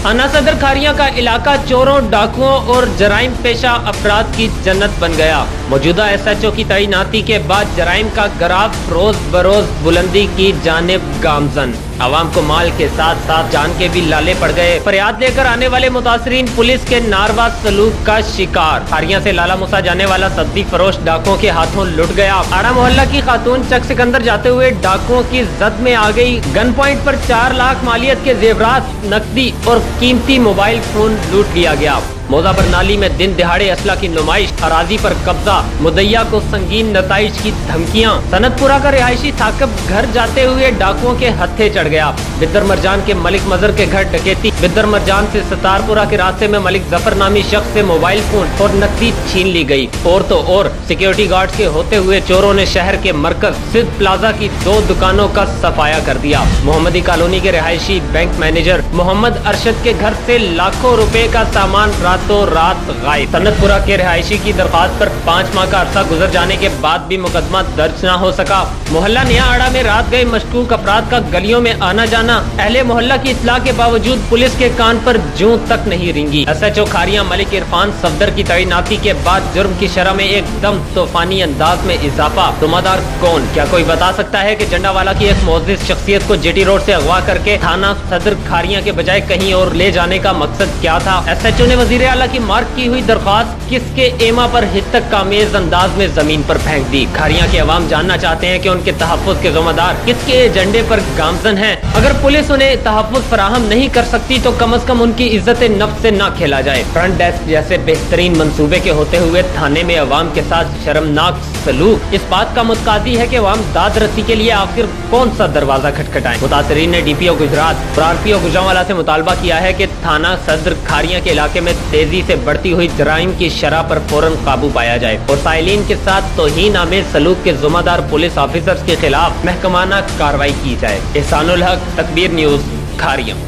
थाना सदर खारियां का इलाका चोरों, डाकुओं और जराइम पेशा अफराद की जन्नत बन गया। मौजूदा SHO की तैनाती के बाद जराइम का ग्राफ रोज बरोज बुलंदी की जानिब गामजन। आवाम को माल के साथ साथ जान के भी लाले पड़ गए। फरियाद लेकर आने वाले मुतासरीन पुलिस के नारवा सलूक का शिकार। खारियां से लाला मुसा जाने वाला सब्जी फरोश डाकुओं के हाथों लुट गया। आड़ा मोहल्ला की खातून चक सिकंदर जाते हुए डाकुओं की जद में आ गई। गन पॉइंट पर 4 लाख मालियत के जेवरात, नकदी और कीमती मोबाइल फोन लूट लिया गया। मौजा बरनाली में दिन दिहाड़े असला की नुमाइश, अराजी पर कब्जा, मुदैया को संगीन नताइज की धमकियां। सनतपुरा का रिहायशी थाकब घर जाते हुए डाकुओं के हत्थे चढ़ गया। बिद्दर मरजान के मलिक मजर के घर डकैती। बिद्दर मरजान से सतारपुरा के रास्ते में मलिक जफर नामी शख्स से मोबाइल फोन और नकदी छीन ली गई। और तो और सिक्योरिटी गार्ड के होते हुए चोरों ने शहर के मरकज सिद्ध प्लाजा की 2 दुकानों का सफाया कर दिया। मोहम्मदी कॉलोनी के रिहायशी बैंक मैनेजर मोहम्मद अरशद के घर से लाखों रुपए का सामान रातों रात गायब। सनतपुरा के रिहायशी की दरख्वास्त पर 5 माह का अरसा गुजर जाने के बाद भी मुकदमा दर्ज न हो सका। मोहल्ला नया आड़ा में रात गए मशकूक अपराध का गलियों में आना जाना। अहले मोहल्ला की इत्तला के बावजूद पुलिस के कान पर जूं तक नहीं रिंगी। SHO खारियां मलिक इरफान सफदर की तैनाती के बाद जुर्म की शरह में एकदम तूफानी अंदाज में इजाफा। जुम्मेदार कौन? क्या कोई बता सकता है कि जंडावाला की एक मोअज़्ज़िज़ शख्सियत को GT रोड से अगवा करके थाना सदर खारियां के बजाय कहीं और ले जाने का मकसद क्या था? SHO ने वजीर आला की मार्क की हुई दरख्वास्त किसके एमा पर हितक कामेज अंदाज में जमीन पर फेंक दी। खारियां के अवाम जानना चाहते हैं कि उनके तहफ़्फ़ुज़ के ज़िम्मेदार किसके एजेंडे पर गामजन हैं। अगर पुलिस उन्हें तहफ़्फ़ुज़ फराहम नहीं कर सकती तो कम अज़ कम उनकी इज्जत नफ्स से न खेला जाए। फ्रंट डेस्क जैसे बेहतरीन मंसूबे के होते हुए थाने में अवाम के साथ शर्मनाक सलूक इस बात का मुतकादी है कि अवाम दाद रसी के लिए आखिर कौन सा दरवाजा खटखटाएं। मुतासरीन ने DPO गुजरात और RPO गुजरांवाला से मुतालबा किया है कि थाना सदर खारियां के इलाके में तेजी से बढ़ती हुई जराइम की शरह पर फौरन काबू पाया जाए और साइलिन के साथ तौहीन आमेज सलूक के ज़िम्मेदार पुलिस ऑफिसर्स के खिलाफ महकमाना कार्रवाई की जाए। एहसानुल हक, तकबीर न्यूज़, खारियां।